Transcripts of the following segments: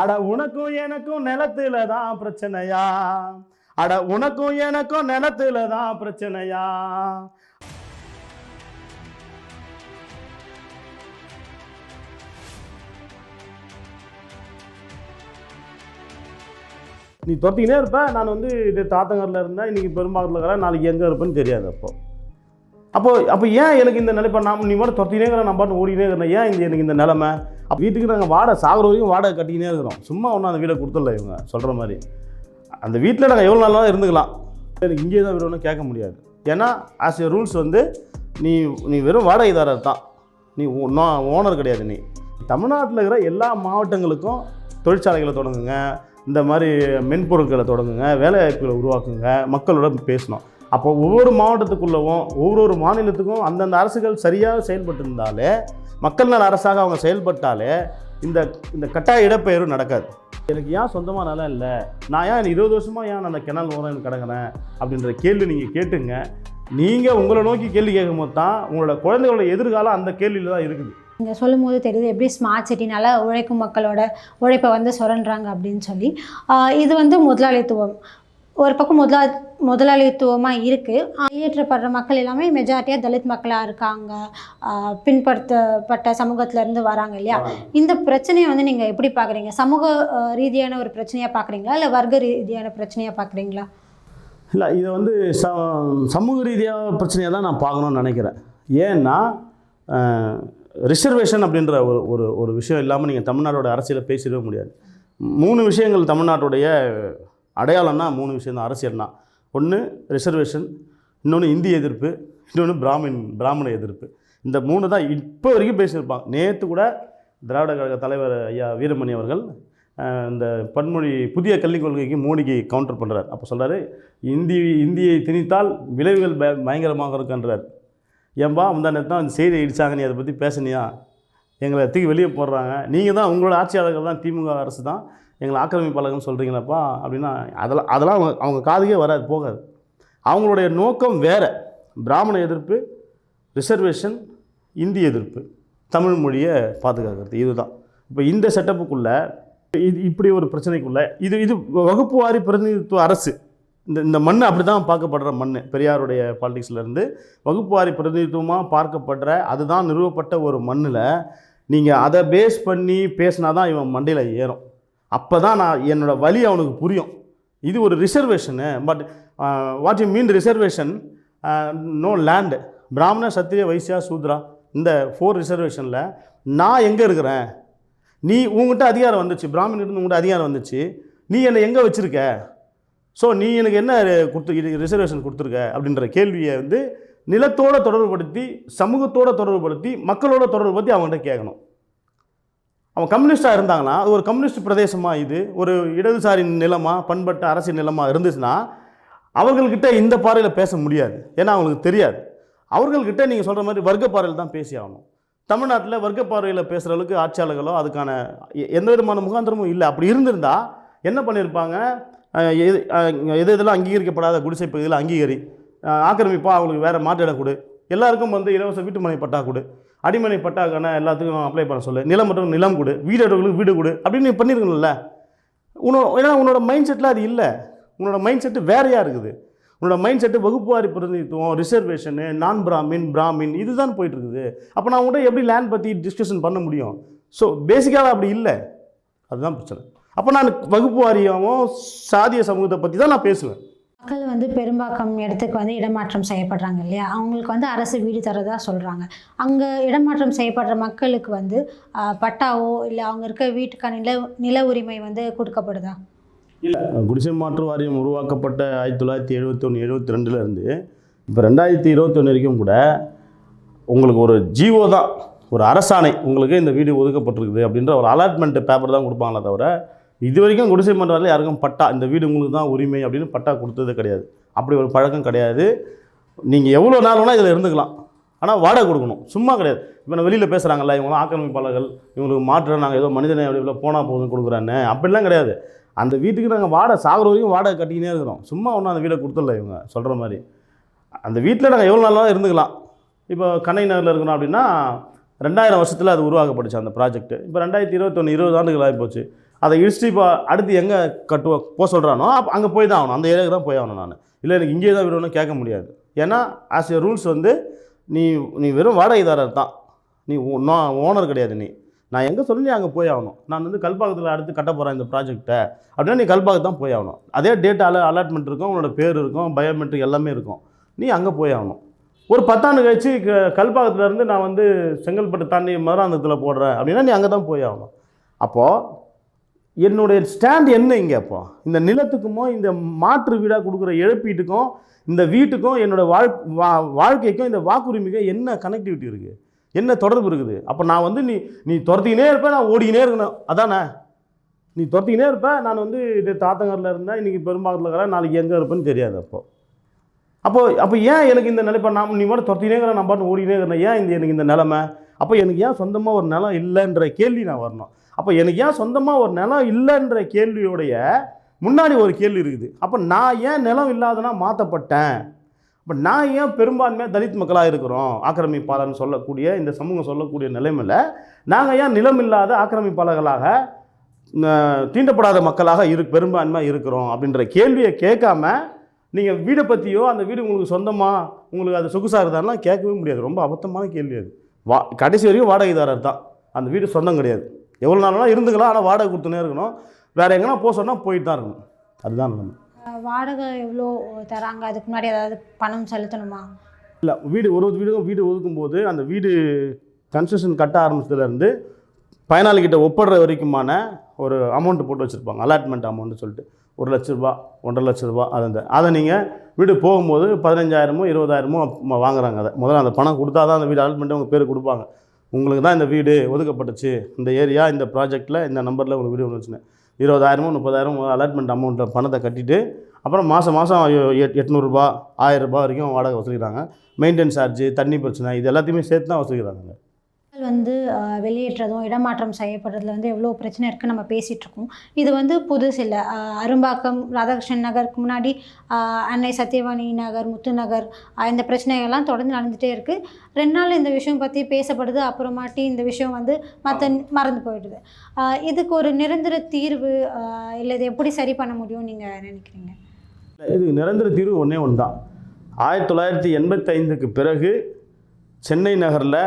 அட உனக்கும் எனக்கும் நிலத்துல தான் பிரச்சனையா, அட உனக்கும் எனக்கும் நிலத்துல தான் பிரச்சனையா. நீ தொட்டிக்கினே இருப்ப. நான் வந்து இது தாத்தங்கரில் இருந்தேன், இன்னைக்கு பெரும்பாக்கத்தில் இருக்கிறேன், நாளைக்கு எங்கே இருப்பேன்னு தெரியாது. அப்போ ஏன் எனக்கு இந்த நிலைப்பா? நான் நீ மட்டும் தொட்டினே இருக்கிறேன், நான் பாட்டு ஓடினே இருக்கிறேன், ஏன் எனக்கு இந்த நிலைமை? அப்போ வீட்டுக்கு நாங்கள் வாடகை சாகிற வரைக்கும் வாடகை கட்டிக்கினே இருக்கிறோம். சும்மா ஒன்றும் அந்த வீடை கொடுத்துடல இவங்க சொல்கிற மாதிரி. அந்த வீட்டில் நாங்கள் எவ்வளோ நாளாக இருந்துக்கலாம், எனக்கு இங்கே தான் வீடு ஒன்றும் கேட்க முடியாது. ஏன்னா ஆஸ் ஏ ரூல்ஸ் வந்து நீ வெறும் வாடகைதாரர் தான், நீ ஓனர் கிடையாது. நீ தமிழ்நாட்டில் இருக்கிற எல்லா மாவட்டங்களுக்கும் தொழிற்சாலைகளை தொடங்குங்க, இந்த மாதிரி மென்பொருட்களை தொடங்குங்க, வேலைவாய்ப்புகளை உருவாக்குங்க, மக்களோட பேசணும். அப்போ ஒவ்வொரு மாவட்டத்துக்குள்ளவும் ஒவ்வொரு மாநிலத்துக்கும் அந்தந்த அரசுகள் சரியாக செயல்பட்டு இருந்தாலே, மக்கள் நல அரசாக அவங்க செயல்பட்டாலே இந்த கட்டாய இடப்பெயர்வு நடக்காது. எனக்கு ஏன் சொந்தமாக நிலம் இல்லை, நான் ஏன் 20 வருஷமாக ஏன் அந்த கெனால் ஓரம் கிடக்கிறேன் அப்படின்ற கேள்வி நீங்கள் கேட்டுங்க. நீங்கள் உங்களை நோக்கி கேள்வி கேட்கும் போது தான் உங்களோட குழந்தைகளோட எதிர்காலம் அந்த கேள்வியில் தான் இருக்குது. நீங்கள் சொல்லும் போது தெரியுது எப்படி ஸ்மார்ட் சிட்டினால உழைக்கும் மக்களோட உழைப்பை வந்து சுரண்டுறாங்க அப்படின்னு சொல்லி. இது வந்து முதலாளித்துவம் ஒரு பக்கம் முதலாளித்துவமாக இருக்குது. இயற்றப்படுற மக்கள் எல்லாமே மெஜாரிட்டியாக தலித் மக்களாக இருக்காங்க, பின்படுத்தப்பட்ட சமூகத்திலேருந்து வராங்க இல்லையா. இந்த பிரச்சனையை வந்து நீங்கள் எப்படி பார்க்குறீங்க? சமூக ரீதியான ஒரு பிரச்சனையாக பார்க்குறீங்களா, இல்லை வர்க்க ரீதியான பிரச்சனையாக பார்க்குறீங்களா? இல்லை, இதை வந்து சமூக ரீதியாக பிரச்சனையாக தான் நான் பார்க்கணுன்னு நினைக்கிறேன். ஏன்னா ரிசர்வேஷன் அப்படின்ற ஒரு விஷயம் இல்லாமல் நீங்கள் தமிழ்நாட்டோட அரசியலை பேசிடவே முடியாது. 3 விஷயங்கள் தமிழ்நாட்டுடைய அடையாளம்னா 3 விஷயம் தான் அரசியல்னா. ஒன்று ரிசர்வேஷன், இன்னொன்று இந்தி எதிர்ப்பு, இன்னொன்று பிராமண எதிர்ப்பு. இந்த 3 தான் இப்போ வரைக்கும் பேசியிருப்பாங்க. நேற்று கூட திராவிட கழக தலைவர் ஐயா வீரமணி அவர்கள் இந்த பன்மொழி புதிய கல்விக் கொள்கைக்கு மோடிக்கு கவுண்டர் பண்ணுறார். அப்போ சொல்கிறார், இந்தியை திணித்தால் விளைவுகள் பயங்கரமாக இருக்குன்றார். ஏன்பா முந்தா நேரத்து தான் அந்த செய்தி இடிச்சாங்க, நீ அதை பற்றி பேசுனியா? எங்களை தூக்கி வெளியே போடுறாங்க, நீங்கள் தான் உங்களோட ஆட்சியாளர்கள் தான், திமுக அரசு தான் எங்களை ஆக்கிரமிப்பாளர்கள்னு சொல்கிறீங்களாப்பா அப்படின்னா அதெல்லாம் அவங்க காதுக்கே வராது, போகாது. அவங்களுடைய நோக்கம் வேறு. பிராமண எதிர்ப்பு, ரிசர்வேஷன், இந்தி எதிர்ப்பு, தமிழ் மொழியை பாதுகாக்கிறது, இதுதான். இப்போ இந்த செட்டப்புக்குள்ளே இப்படி ஒரு பிரச்சனைக்குள்ளே இது வகுப்பு வாரி பிரதிநிதித்துவ அரசு. இந்த மண் அப்படி தான் பார்க்கப்படுற மண். பெரியாருடைய பாலிடிக்ஸ்லேருந்து வகுப்பு வாரி பிரதிநிதித்துவமாக பார்க்கப்படுற, அதுதான் நிறுவப்பட்ட ஒரு மண்ணில் நீங்கள் அதை பேஸ் பண்ணி பேசினா தான் இவன் மண்டையில் ஏறும். அப்போ தான் என்னோடய வழி அவனுக்கு புரியும். இது ஒரு reservation. But what you mean reservation? No land. பிராமண, சத்திரிய, வைசியா, சூத்ரா, இந்த 4 ரிசர்வேஷனில் நான் எங்கே இருக்கிறேன்? நீ உங்கள்கிட்ட அதிகாரம் வந்துச்சு, பிராமணிட்டு உங்கள்கிட்ட அதிகாரம் வந்துச்சு, நீ என்னை எங்கே வச்சுருக்க? ஸோ நீ எனக்கு என்ன ரிசர்வேஷன் கொடுத்துருக்க அப்படின்ற கேள்வியை வந்து நிலத்தோடு தொடர்புபடுத்தி, சமூகத்தோடு தொடர்புபடுத்தி, மக்களோட தொடர்புபடுத்தி அவங்கள்ட்ட கேட்கணும். அவங்க கம்யூனிஸ்டாக இருந்தாங்கன்னா, அது ஒரு கம்யூனிஸ்ட் பிரதேசமாக, இது ஒரு இடதுசாரி நிலமாக, பண்பட்ட அரசியல் நிலமாக இருந்துச்சுன்னா அவர்கள்கிட்ட இந்த பார்வையில் பேச முடியாது. ஏன்னா அவங்களுக்கு தெரியாது. அவர்கள்கிட்ட நீங்கள் சொல்கிற மாதிரி வர்க்க பார்வையில் தான் பேசி ஆகணும். தமிழ்நாட்டில் வர்க்க பார்வையில் பேசுகிற அளவுக்கு ஆட்சியாளர்களோ அதுக்கான எந்த விதமான முகாந்திரமும் இல்லை. அப்படி இருந்திருந்தால் என்ன பண்ணியிருப்பாங்க? இதெல்லாம் அங்கீகரிக்கப்படாத குடிசை பகுதியில் அங்கீகரி, ஆக்கிரமிப்பா அவங்களுக்கு வேறு மாற்று இடம் கொடு, எல்லாருக்கும் வந்து இலவச வீட்டுமனை பட்டா கொடு, அடிமனை பட்டாக்கான எல்லாத்துக்கும் அப்ளை பண்ண சொல்லு, நிலம் மற்றும் நிலம் கொடு, வீடுகளுக்கு வீடு கொடு அப்படின்னு நீ பண்ணியிருக்கணும்ல. ஏன்னா உன்னோட மைண்ட் செட்டில் அது இல்லை. உன்னோட மைண்ட் செட்டு வேறையாக இருக்குது. உன்னோட மைண்ட் செட்டு வகுப்புவாரி பிரதிநிதித்துவம், ரிசர்வேஷனு, நான் பிராமின் இதுதான் போயிட்டுருக்குது. அப்போ நான் உங்கள்கிட்ட எப்படி லேண்ட் பற்றி டிஸ்கஷன் பண்ண முடியும்? ஸோ பேசிக்காக அப்படி இல்லை, அதுதான் பிரச்சனை. அப்போ நான் வகுப்பு வாரியாகவும் சாதிய சமூகத்தை பற்றி தான் நான் பேசுவேன். மக்கள் வந்து பெரும்பாக்கம் இடத்துக்கு வந்து இடமாற்றம் செய்யப்படுறாங்க இல்லையா, அவங்களுக்கு வந்து அரசு வீடு தரதா சொல்கிறாங்க. அங்கே இடமாற்றம் செய்யப்படுற மக்களுக்கு வந்து பட்டாவோ இல்லை அவங்க இருக்க வீட்டுக்கான நில உரிமை வந்து கொடுக்கப்படுதா? இல்லை, குடிசை மாற்று வாரியம் உருவாக்கப்பட்ட 1971-72 இப்போ 2021 வரைக்கும் கூட உங்களுக்கு ஒரு ஜிஓ தான், ஒரு அரசாணை, உங்களுக்கு இந்த வீடு ஒதுக்கப்பட்டிருக்குது அப்படின்ற ஒரு அலாட்மெண்ட் பேப்பர் தான் கொடுப்பாங்களே தவிர, இது வரைக்கும் குடிசை மாற்று வாரியம் யாருக்கும் பட்டா, இந்த வீடு உங்களுக்கு தான் உரிமை அப்படின்னு பட்டா கொடுத்தது கிடையாது. அப்படி ஒரு பழக்கம் கிடையாது. நீங்கள் எவ்வளோ நாள் வேணால் இதில் இருந்துக்கலாம், ஆனால் வாடகை கொடுக்கணும், சும்மா கிடையாது. இப்போ நான் வெளியில் பேசுகிறாங்கல்ல, இவங்களாம் ஆக்கிரமிப்பாளர்கள், இவங்களுக்கு மாற்ற நாங்கள் ஏதோ மனிதனை அப்படி போனால் போதும் கொடுக்குறான்னு, அப்படிலாம் கிடையாது. அந்த வீட்டுக்கு நாங்கள் வாடகை சாகிற வரைக்கும் வாடகை கட்டிக்கினே இருக்கிறோம். சும்மா ஒன்றும் அந்த வீடை கொடுத்துடல இவங்க சொல்கிற மாதிரி. அந்த வீட்டில் நாங்கள் எவ்வளோ நாளாக இருந்துக்கலாம். இப்போ கண்ணை நகரில் இருக்கணும் அப்படின்னா 2000 வருஷத்தில் அது உருவாக்கப்பட்டுச்சு அந்த ப்ராஜெக்ட். இப்போ 2021 20 ஆண்டுகள் ஆகிப்போச்சு. அதை இடிச்சுட்டு இப்போ அடுத்து எங்கே போக சொல்கிறானோ அப்போ அங்கே போய் தான் ஆகணும், அந்த ஏரியாவுக்கு தான் போய் ஆகணும். நான் இல்லை எனக்கு இங்கே தான் விடணும்னு கேட்க முடியாது. ஏன்னா ஆஸ் ஏ ரூல்ஸ் வந்து நீ வெறும் வாடகைதாரர் தான், நீ ஓனர் கிடையாது. நான் எங்கே சொல்லி அங்கே போய் ஆகணும். நான் வந்து கல்பாக்கத்தில் அடுத்து கட்ட போகிறேன் இந்த ப்ராஜெக்டை அப்படின்னா நீ கல்பாக்கத்து தான் போய் ஆகணும். அதே டேட்டாவில் அலாட்மெண்ட் இருக்கும், உன்னோட பேர் இருக்கும், பயோமெட்ரிக் எல்லாமே இருக்கும். நீ அங்கே போய் ஆகணும். ஒரு 10 ஆண்டு கழிச்சு கல்பாக்கத்துலேருந்து நான் வந்து செங்கல்பட்டு தாண்டி மதுராந்தகத்தில் போடுறேன் அப்படின்னா நீ அங்கே தான் போய் ஆகணும். அப்போது என்னுடைய ஸ்டாண்ட் என்ன இங்கே? அப்போ இந்த நிலத்துக்குமோ இந்த மாற்று வீடாக கொடுக்குற இழப்பீட்டுக்கும் இந்த வீட்டுக்கும் என்னோடய வாழ்க்கைக்கும் இந்த வாக்குரிமைக்கும் என்ன கனெக்டிவிட்டி இருக்குது, என்ன தொடர்பு இருக்குது? அப்போ நான் வந்து நீ துரத்திக்கினே இருப்பேன், நான் ஓடிக்கினே இருக்கணும். அதானே? நீ துரத்திக்கினே இருப்பேன், நான் வந்து இது தாத்தங்கரில் இருந்தேன், இன்றைக்கி பெரும்பாக்கத்தில் இருக்கிறேன், நாளைக்கு எங்கே இருப்பேன்னு தெரியாது. அப்போ ஏன் எனக்கு இந்த நிலை? இப்போ நீ மட்டும் துரத்தினே இருக்கிறேன், நான் பாட்டு ஓடிக்கினே இருக்கிறேன், ஏன் எனக்கு இந்த நிலைமை? அப்போ எனக்கு ஏன் சொந்தமாக ஒரு நிலம் இல்லைன்ற கேள்வி நான் வரணும். அப்போ எனக்கு ஏன் சொந்தமாக ஒரு நிலம் இல்லைன்ற கேள்வியோடைய முன்னாடி ஒரு கேள்வி இருக்குது. அப்போ நான் ஏன் நிலம் இல்லாதனா மாற்றப்பட்டேன்? இப்போ நான் ஏன் பெரும்பான்மையாக தலித் மக்களாக இருக்கிறோம், ஆக்கிரமிப்பாளர்னு சொல்லக்கூடிய இந்த சமூகம் சொல்லக்கூடிய நிலைமையில் நாங்கள் ஏன் நிலம் இல்லாத ஆக்கிரமிப்பாளர்களாக தீண்டப்படாத மக்களாக பெரும்பான்மையாக இருக்கிறோம் அப்படின்ற கேள்வியை கேட்காம நீங்கள் வீடை பற்றியோ அந்த வீடு உங்களுக்கு சொந்தமாக உங்களுக்கு அது சொகுசாக இருந்தாலும் கேட்கவே முடியாது. ரொம்ப அபத்தமான கேள்வி அது. கடைசி வரைக்கும் வாடகைதாரர் தான், அந்த வீடு சொந்தம் கிடையாது. எவ்வளோ நாளாக இருந்துக்கலாம், ஆனால் வாடகை கொடுத்துனே இருக்கணும். வேறு எங்கன்னா போக சொன்னால் போயிட்டு தான் இருக்கணும். அதுதான் நிலைமை. வாடகை எவ்வளோ தராங்க? அதுக்கு முன்னாடி ஏதாவது பணம் செலுத்தணுமா? இல்லை, ஒரு வீடுக்கும் வீடு ஒதுக்கும்போது அந்த வீடு கன்ஸ்ட்ரக்ஷன் கட்ட ஆரம்பிச்சதுலேருந்து பயனாளிகிட்ட ஒப்படுற வரைக்குமான ஒரு அமௌண்ட்டு போட்டு வச்சுருப்பாங்க, அலாட்மெண்ட் அமௌண்ட்டு சொல்லிட்டு. 1 லட்ச ரூபா 1.5 லட்ச ரூபா. அதை நீங்கள் வீடு போகும்போது 15,000மோ 20,000மோ வாங்குறாங்க. அதை முதல்ல அந்த பணம் கொடுத்தா தான் அந்த வீடு அலாட்மெண்ட்டு உங்கள் பேர் கொடுப்பாங்க. உங்களுக்கு தான் இந்த வீடு ஒதுக்கப்பட்டுச்சு, இந்த ஏரியா இந்த ப்ராஜெக்டில் இந்த நம்பரில் உங்களுக்கு வீடு வந்துச்சுன்னு 20,000மோ 30,000 அலாட்மெண்ட் அமௌண்ட்டில் பணத்தை கட்டிட்டு அப்புறம் மாதம் 800 ரூபா 1000 ரூபா வரைக்கும் வாடகை வசூலிக்கிறாங்க. மெயின்டெனன்ஸ் சார்ஜ், தண்ணி பிரச்சனை, இது எல்லாத்தையுமே சேர்த்து தான் வசூலிக்கிறாங்க. வந்து வெளியேற்றதும் இடமாற்றம் செய்யப்படுறதுல வந்து எவ்வளோ பிரச்சனை இருக்குன்னு நம்ம பேசிகிட்ருக்கோம். இது வந்து புதுசு இல்லை. அரும்பாக்கம் ராதாகிருஷ்ணன் நகருக்கு முன்னாடி அன்னை சத்யவாணி நகர், முத்து நகர், இந்த பிரச்சனைகள்லாம் தொடர்ந்து நடந்துகிட்டே இருக்குது. 2 நாள் இந்த விஷயம் பற்றி பேசப்படுது, அப்புறமாட்டி இந்த விஷயம் வந்து மறந்து போயிடுது. இதுக்கு ஒரு நிரந்தர தீர்வு இல்லை இதை எப்படி சரி பண்ண முடியும்னு நீங்கள் நினைக்கிறீங்க? இதுக்கு நிரந்தர தீர்வு ஒன்றே ஒன்று தான். 1985க்கு பிறகு சென்னை நகரில்,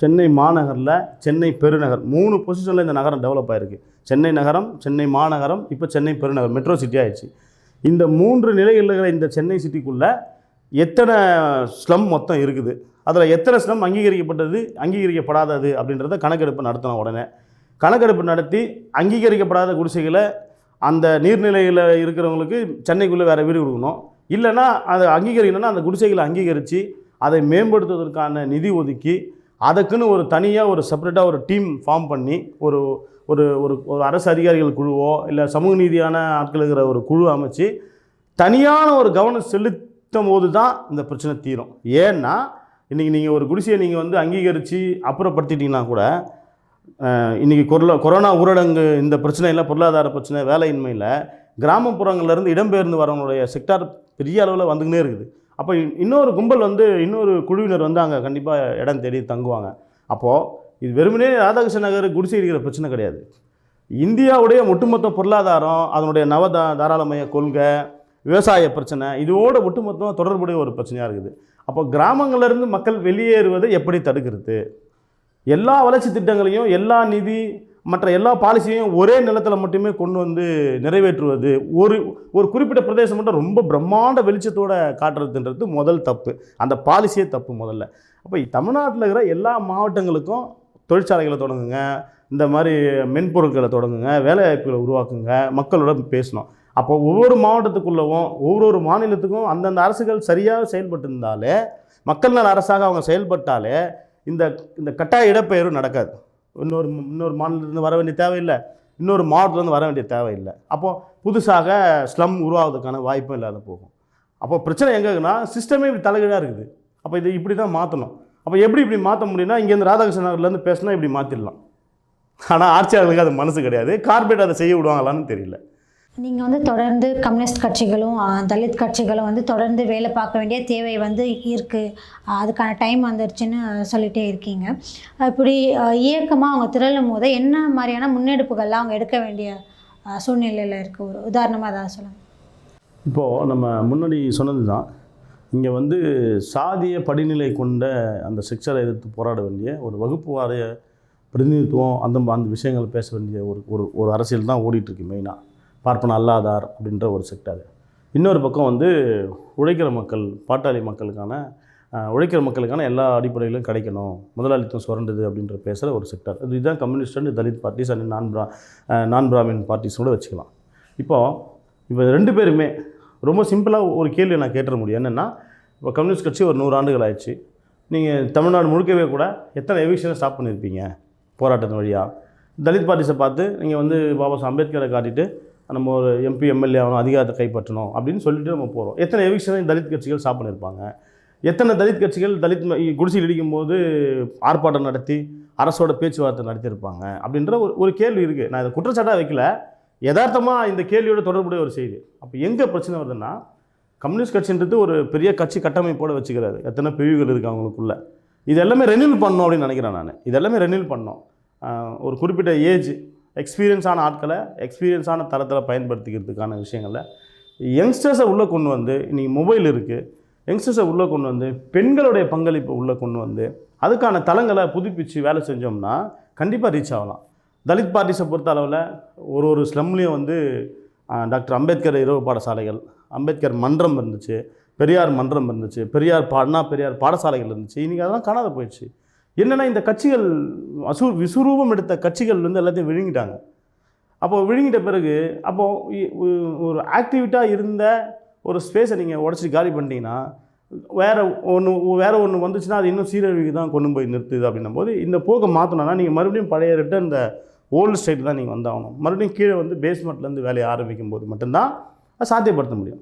சென்னை மாநகரில், சென்னை பெருநகர் 3 பொசிஷனில் இந்த நகரம் டெவலப் ஆகிருக்கு. சென்னை நகரம், சென்னை மாநகரம், இப்போ சென்னை பெருநகர், மெட்ரோ சிட்டி ஆகிடுச்சு. இந்த 3 நிலைகளில் இருக்கிற இந்த சென்னை சிட்டிக்குள்ளே எத்தனை ஸ்லம் மொத்தம் இருக்குது, அதில் எத்தனை ஸ்லம் அங்கீகரிக்கப்பட்டது, அங்கீகரிக்கப்படாதது அப்படின்றத கணக்கெடுப்பு நடத்தணும். உடனே கணக்கெடுப்பு நடத்தி அங்கீகரிக்கப்படாத குடிசைகளை அந்த நீர்நிலையில் இருக்கிறவங்களுக்கு சென்னைக்குள்ளே வேறு வீடு கொடுக்கணும். இல்லைன்னா அதை அங்கீகரிக்கணும்னா அந்த குடிசைகளை அங்கீகரித்து அதை மேம்படுத்துவதற்கான நிதி ஒதுக்கி அதுக்குன்னு ஒரு தனியாக ஒரு செப்பரேட்டாக ஒரு டீம் ஃபார்ம் பண்ணி ஒரு ஒரு ஒரு அரசு அதிகாரிகள் குழுவோ இல்லை சமூக நீதியான ஆட்கள் இருக்கிற ஒரு குழு அமைச்சு தனியான ஒரு கவனம் செலுத்தும் போது தான் இந்த பிரச்சனை தீரும். ஏன்னா இன்றைக்கி நீங்கள் ஒரு குடிசையை நீங்கள் வந்து அங்கீகரித்து அப்புறப்படுத்திட்டிங்கன்னா கூட இன்றைக்கி கொரோனா ஊரடங்கு இந்த பிரச்சனையில் பொருளாதார பிரச்சனை, வேலையின்மையில் கிராமப்புறங்கள்லேருந்து இடம்பெயர்ந்து வரவங்களுடைய செக்டார் பெரிய அளவில் வந்துக்கினே இருக்குது. அப்போ இன்னொரு கும்பல் வந்து இன்னொரு குழுவினர் வந்து அங்கே கண்டிப்பாக இடம் தேடி தங்குவாங்க. அப்போது இது வெறுமனே ராதாகிருஷ்ண நகர் குடிசை இருக்கிற பிரச்சனை கிடையாது. இந்தியாவுடைய ஒட்டுமொத்த பொருளாதாரம், அதனுடைய தாராளமய கொள்கை, விவசாய பிரச்சனை, இதோட ஒட்டுமொத்தமாக தொடர்புடைய ஒரு பிரச்சனையாக இருக்குது. அப்போ கிராமங்களிலிருந்து மக்கள் வெளியேறுவதை எப்படி தடுக்கிறது? எல்லா வளர்ச்சி திட்டங்களையும், எல்லா நிதி மற்ற எல்லா பாலிசியையும் ஒரே நிலத்தில் மட்டுமே கொண்டு வந்து நிறைவேற்றுவது, ஒரு குறிப்பிட்ட பிரதேசம் மட்டும் ரொம்ப பிரம்மாண்ட வெளிச்சத்தோடு காட்டுறதுன்றது முதல் தப்பு. அந்த பாலிசியே தப்பு முதல்ல. அப்போ தமிழ்நாட்டில் இருக்கிற எல்லா மாவட்டங்களுக்கும் தொழிற்சாலைகளை தொடங்குங்க, இந்த மாதிரி மென்பொருட்களை தொடங்குங்க, வேலைவாய்ப்புகளை உருவாக்குங்க, மக்களோட பேசணும். அப்போ ஒவ்வொரு மாவட்டத்துக்குள்ளவும் ஒவ்வொரு மாநிலத்துக்கும் அந்தந்த அரசுகள் சரியாக செயல்பட்டு இருந்தாலே, மக்கள் நல அரசாக அவங்க செயல்பட்டாலே இந்த கட்டாய இடப்பெயர்வு நடக்காது. இன்னொரு மாநிலத்திலேருந்து வர வேண்டிய தேவையில்லை, இன்னொரு மாவட்டத்துலேருந்து வர வேண்டிய தேவையில்லை. அப்போது புதுசாக ஸ்லம் உருவாவதுக்கான வாய்ப்பும் இல்லாத போகும். அப்போ பிரச்சனை எங்கேன்னா சிஸ்டமே இப்படி தலைகீழாக இருக்குது. அப்போ இதை இப்படி தான் மாற்றணும். அப்போ இப்படி மாற்ற முடியும்னா இங்கேருந்து ராதாகிருஷ்ண நகர்லேருந்து பேசினா இப்படி மாற்றிடலாம். ஆனால் ஆட்சியாளர்களுக்கு அது மனசு கிடையாது. கார்பரேட் அதை செய்ய விடுவாங்களான்னு தெரியல. நீங்கள் வந்து தொடர்ந்து கம்யூனிஸ்ட் கட்சிகளும் தலித் கட்சிகளும் வந்து தொடர்ந்து வேலை பார்க்க வேண்டிய தேவை வந்து இருக்குது, அதுக்கான டைம் வந்துருச்சுன்னு சொல்லிகிட்டே இருக்கீங்க. இப்படி இயக்கமாக அவங்க திரளும் போது என்ன மாதிரியான முன்னெடுப்புகள்லாம் அவங்க எடுக்க வேண்டிய சூழ்நிலையில் இருக்க ஒரு உதாரணமாக தான் சொல்லுங்கள். இப்போது நம்ம முன்னாடி சொன்னது தான், இங்கே வந்து சாதிய படிநிலை கொண்ட அந்த செக்ஷரை எதிர்த்து போராட வேண்டிய ஒரு வகுப்பு வாரிய பிரதிநிதித்துவம் அந்த விஷயங்களை பேச வேண்டிய ஒரு அரசியல் தான் ஓடிட்டுருக்கு. மெயினாக பார்ப்பன அல்லாதார் அப்படின்ற ஒரு செக்டர். இன்னொரு பக்கம் வந்து உழைக்கிற மக்கள், பாட்டாளி மக்களுக்கான உழைக்கிற மக்களுக்கான எல்லா அடிப்படைகளும் கிடைக்கணும், முதலாளித்துவம் சுரண்டுது அப்படின்ற பேசுகிற ஒரு செக்டர். இதுதான் communist and Dalit parties and நான் பிராமின் பார்ட்டிஸோடு வச்சுக்கலாம். இப்போ 2 பேருமே ரொம்ப சிம்பிளாக ஒரு கேள்வி நான் கேட்டுற முடியும். என்னென்னா, இப்போ கம்யூனிஸ்ட் கட்சி ஒரு 100 ஆண்டுகள் ஆயிடுச்சு. நீங்கள் தமிழ்நாடு முழுக்கவே கூட எத்தனை எவிக்ஷனை ஸ்டாப் பண்ணியிருப்பீங்க போராட்டத்தின் வழியாக? தலித் பார்ட்டிஸை பார்த்து நீங்கள் வந்து பாபா சாஹேப் அம்பேத்கரை காட்டிட்டு நம்ம ஒரு எம்பி எம்எல்ஏ ஆகணும், அதிகாரத்தை கைப்பற்றணும் அப்படின்னு சொல்லிட்டு நம்ம போகிறோம். எத்தனை எவிக்ஷனை தலித் கட்சிகள் ஸ்டாப் பண்ணியிருப்பாங்க? எத்தனை தலித் கட்சிகள் குடிசையில் இடிக்கும்போது ஆர்ப்பாட்டம் நடத்தி அரசோட பேச்சுவார்த்தை நடத்தியிருப்பாங்க அப்படின்ற ஒரு கேள்வி இருக்குது. நான் இதை குற்றச்சாட்டாக வைக்கல, யதார்த்தமாக இந்த கேள்வியோட தொடர்புடைய ஒரு செய்தி. அப்போ எங்கே பிரச்சனை வருதுன்னா, கம்யூனிஸ்ட் கட்சின்றது ஒரு பெரிய கட்சி கட்டமைப்போடு வச்சுக்கிறாரு. எத்தனை பிரிவுகள் இருக்குது அவங்களுக்குள்ள. இது எல்லாமே ரெனியூல் பண்ணணும் அப்படின்னு நினைக்கிறேன் நான். இதெல்லாமே ரெனியூல் பண்ணணும். ஒரு குறிப்பிட்ட ஏஜ் எக்ஸ்பீரியன்ஸான ஆட்களை எக்ஸ்பீரியன்ஸான தரத்தில் பயன்படுத்திக்கிறதுக்கான விஷயங்களில் யங்ஸ்டர்ஸை உள்ளே கொண்டு வந்து, இன்றைக்கி மொபைல் இருக்குது, யங்ஸ்டர்ஸை உள்ளே கொண்டு வந்து பெண்களுடைய பங்களிப்பை உள்ளே கொண்டு வந்து அதுக்கான தளங்களை புதுப்பித்து வேலை செஞ்சோம்னா கண்டிப்பாக ரீச் ஆகலாம். தலித் பார்ட்டிஸை பொறுத்த அளவில் ஒரு ஸ்லம்லேயும் வந்து டாக்டர் அம்பேத்கர் இரவு பாடசாலைகள், அம்பேத்கர் மன்றம் இருந்துச்சு, பெரியார் மன்றம் இருந்துச்சு, பெரியார் பாடசாலைகள் இருந்துச்சு. இன்றைக்கி அதெல்லாம் காணாத போயிடுச்சு. என்னென்னா, இந்த கட்சிகள் விசுரூபம் எடுத்த கட்சிகள் வந்து எல்லாத்தையும் விழுங்கிட்டாங்க. அப்போது விழுங்கிட்ட பிறகு ஒரு ஆக்டிவிட்டாக இருந்த ஒரு ஸ்பேஸை நீங்கள் உடச்சி காலி பண்ணிட்டீங்கன்னா வேறு ஒன்று வந்துச்சுன்னா அது இன்னும் சீரழிவுக்கு தான் கொண்டு போய் நிறுத்துது. அப்படின்னும் போது இந்த போக்கை மாற்றணும்னா நீங்கள் மறுபடியும் பழைய ரிட்டர்ன் இந்த ஓல்டு ஸ்டைல் தான் நீங்கள் வந்தாகணும். மறுபடியும் கீழே வந்து பேஸ்மெண்ட்லேருந்து வேலையை ஆரம்பிக்கும் போது மட்டும்தான் அது சாத்தியப்படுத்த முடியும்.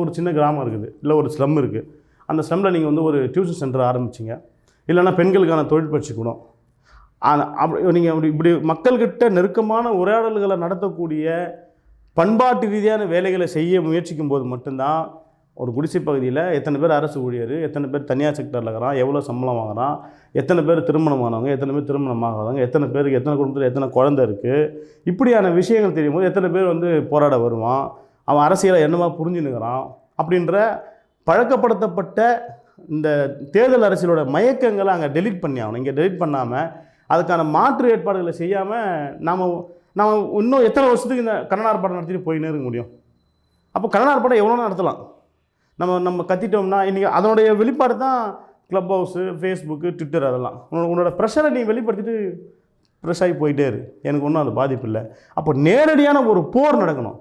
ஒரு சின்ன கிராமம் இருக்குது, இல்லை ஒரு ஸ்லம் இருக்குது. அந்த ஸ்லம்மில் நீங்கள் வந்து ஒரு டியூஷன் சென்டர் ஆரம்பிச்சிங்க, இல்லைன்னா பெண்களுக்கான தொழிற்பயிற்சி கூடம். நீங்கள் இப்படி மக்கள்கிட்ட நெருக்கமான உரையாடல்களை நடத்தக்கூடிய பண்பாட்டு ரீதியான வேலைகளை செய்ய முயற்சிக்கும் போது மட்டும்தான் ஒரு குடிசை பகுதியில் எத்தனை பேர் அரசு ஊழியர், எத்தனை பேர் தனியார் செக்டரில் இருக்கிறான், எவ்வளோ சம்பளம் வாங்குறான், எத்தனை பேர் திருமணமானவங்க, எத்தனை பேர் திருமணமாகாதவங்க, எத்தனை பேருக்கு எத்தனை குடும்பத்தில் எத்தனை குழந்தை இருக்குது, இப்படியான விஷயங்கள் தெரியும் போது எத்தனை பேர் வந்து போராட வருவான், அவன் அரசியலை என்னவா புரிஞ்சுன்னுக்கிறான் அப்படின்ற பழக்கப்படுத்தப்பட்ட இந்த தேர்தல் அரசியலோட மயக்கங்களை அங்கே டெலீட் பண்ணி ஆகணும். இங்கே டெலீட் பண்ணாமல் அதுக்கான மாற்று ஏற்பாடுகளை செய்யாமல் நாம் இன்னும் எத்தனை வருஷத்துக்கு இந்த கன்னட ஆர்ப்பாட்டம் நடத்திட்டு போயின்னே இருக்க முடியும்? அப்போ கன்னட ஆர்ப்பாட்டம் எவ்வளோ நடத்தலாம். நம்ம கத்திட்டோம்னா இன்றைக்கி அதனுடைய வெளிப்பாடு தான் க்ளப் ஹவுஸு, ஃபேஸ்புக்கு, ட்விட்டர். அதெல்லாம் உன்னோட ப்ரெஷரை நீ வெளிப்படுத்திட்டு ப்ரெஷ் ஆகி போயிட்டே இரு, எனக்கு ஒன்றும் அது பாதிப்பு இல்லை. அப்போ நேரடியான ஒரு போர் நடக்கணும்.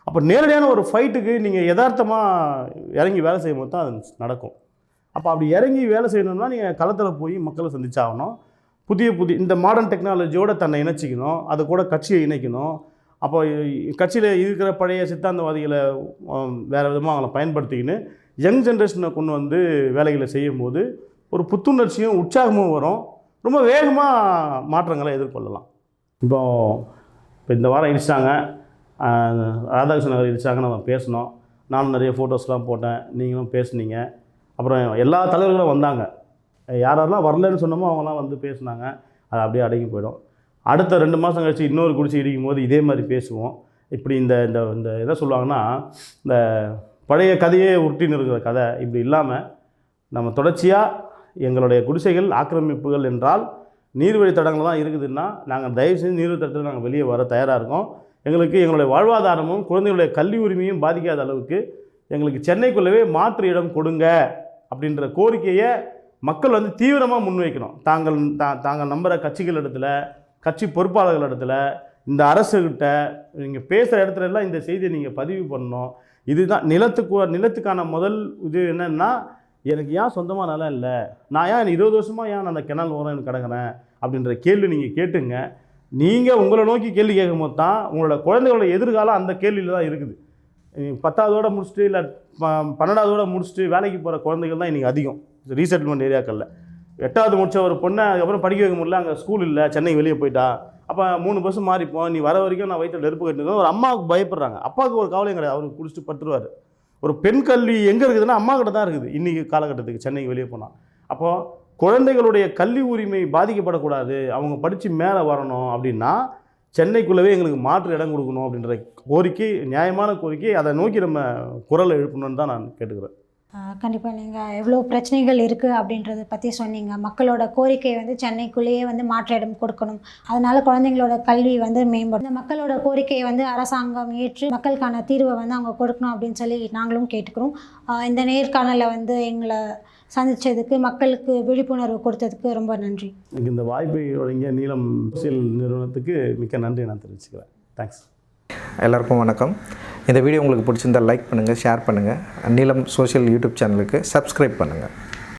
அப்போ நேரடியான ஒரு ஃபைட்டுக்கு நீங்கள் யதார்த்தமாக இறங்கி வேலை செய்யும் போது தான் அது நடக்கும். அப்போ அப்படி இறங்கி வேலை செய்யணும்னா நீங்கள் களத்தில் போய் மக்களை சந்திச்சாகணும். புதிய இந்த மாடர்ன் டெக்னாலஜியோடு தன்னை இணைச்சிக்கணும், அது கூட கட்சியை இணைக்கணும். அப்போ கட்சியில் இருக்கிற பழைய சித்தாந்தவாதிகளை வேறு விதமாக அவங்கள பயன்படுத்திக்கின்னு யங் ஜென்ரேஷனை கொண்டு வந்து வேலைகளை செய்யும்போது ஒரு புத்துணர்ச்சியும் உற்சாகமும் வரும். ரொம்ப வேகமாக மாற்றங்களை எதிர்கொள்ளலாம். இப்போ இந்த வாரம் இடிச்சிட்டாங்க, ராதாகிருஷ்ணன் நகர் இடிச்சாங்க, நம்ம பேசினோம். நானும் நிறைய ஃபோட்டோஸ்லாம் போட்டேன், நீங்களும் பேசுனீங்க. அப்புறம் எல்லா தலைவர்களும் வந்தாங்க. யாரெல்லாம் வரலன்னு சொன்னமோ அவங்களாம் வந்து பேசுனாங்க. அது அப்படியே அடங்கி போயிடும். அடுத்த 2 மாதம் கழிச்சு இன்னொரு குடிச்சு இடிக்கும் போது இதே மாதிரி பேசுவோம். இப்படி இந்த எதை சொல்லுவாங்கன்னா, இந்த பழைய கதையே உருட்டின்னு இருக்கிற கதை இப்படி இல்லாமல் நம்ம தொடர்ச்சியாக எங்களுடைய குடிசைகள் ஆக்கிரமிப்புகள் என்றால் நீர்வழி தடங்கள் தான் இருக்குதுன்னா நாங்கள் தயவு செஞ்சு நீர்வழி தடத்தில் நாங்கள் வெளியே வர தயாராக இருக்கோம். எங்களுக்கு எங்களுடைய வாழ்வாதாரமும் குழந்தைகளுடைய கல்வி உரிமையும் பாதிக்காத அளவுக்கு எங்களுக்கு சென்னைக்குள்ளவே மாற்று இடம் கொடுங்க அப்படின்ற கோரிக்கையை மக்கள் வந்து தீவிரமாக முன்வைக்கணும். தாங்கள் நம்புகிற கட்சிகள் இடத்துல, கட்சி பொறுப்பாளர்கள் இடத்துல, இந்த அரசுகிட்ட நீங்கள் பேசுகிற இடத்துல எல்லாம் இந்த செய்தியை நீங்கள் பதிவு பண்ணணும். இதுதான் நிலத்துக்கான முதல் இது என்னென்னா, எனக்கு ஏன் சொந்தமாக நிலம் இல்லை, நான் ஏன் 20 வருஷமாக ஏன் அந்த கிணல் ஓரம் கிடக்கிறேன் அப்படின்ற கேள்வி நீங்கள் கேட்டுங்க. நீங்கள் உங்களை நோக்கி கேள்வி கேட்கும் போது தான் உங்களோட குழந்தைகளோட எதிர்காலம் அந்த கேள்வியில் தான் இருக்குது. 10ஆவதோட முடிச்சுட்டு இல்லை 12ஆவதோட முடிச்சுட்டு வேலைக்கு போகிற குழந்தைகள் தான் இன்றைக்கி அதிகம் ரீசெட்டில்மெண்ட் ஏரியாக்களில். 8ஆவது முடித்த ஒரு பொண்ணை அதுக்கப்புறம் படிக்க வைக்க முடியல, அங்கே ஸ்கூல் இல்லை, சென்னை வெளியே போயிட்டா. அப்போ 3 பஸ் மாறிப்போம், நீ வர வரைக்கும் நான் வயிற்றில் நெருப்பு கட்டினது ஒரு அம்மாவுக்கு பயப்படுறாங்க. அப்பாவுக்கு ஒரு கவலையும் கிடையாது, அவருக்கு குடிச்சிட்டு படுத்துருவார். ஒரு பெண் கல்வி எங்கே இருக்குதுன்னா அம்மா கிட்ட தான் இருக்குது இன்றைக்கி காலகட்டத்துக்கு சென்னைக்கு வெளியே போனால். அப்போது குழந்தைகளுடைய கல்வி உரிமை பாதிக்கப்படக்கூடாது, அவங்க படித்து மேலே வரணும் அப்படின்னா சென்னைக்குள்ளவே எங்களுக்கு மாற்று இடம் கொடுக்கணும் அப்படின்ற கோரிக்கை, நியாயமான கோரிக்கை. அதை நோக்கி நம்ம குரலை எழுப்பணும்னு தான் நான் கேட்டுக்கிறேன். கண்டிப்பாக நீங்கள் எவ்வளோ பிரச்சனைகள் இருக்குது அப்படின்றத பற்றி சொன்னீங்க. மக்களோட கோரிக்கை வந்து சென்னைக்குள்ளேயே வந்து மாற்று இடம் கொடுக்கணும், அதனால் குழந்தைங்களோட கல்வி வந்து மேம்படும். இந்த மக்களோட கோரிக்கையை வந்து அரசாங்கம் ஏற்று மக்களுக்கான தீர்வை வந்து அவங்க கொடுக்கணும் அப்படின்னு சொல்லி நாங்களும் கேட்டுக்கிறோம். இந்த நேர்காணலை வந்து எங்களை சந்தித்ததுக்கு, மக்களுக்கு விழிப்புணர்வு கொடுத்ததுக்கு ரொம்ப நன்றி. இந்த வாய்ப்பை வழங்கிய நீலம் சோசியல் நிறுவனத்துக்கு மிக்க நன்றி நான் தெரிவிச்சுக்கிறேன். தேங்க்ஸ். எல்லாருக்கும் வணக்கம். இந்த வீடியோ உங்களுக்கு பிடிச்சிருந்தால் லைக் பண்ணுங்கள், ஷேர் பண்ணுங்கள். நீலம் சோஷியல் யூடியூப் சேனலுக்கு சப்ஸ்கிரைப் பண்ணுங்கள்.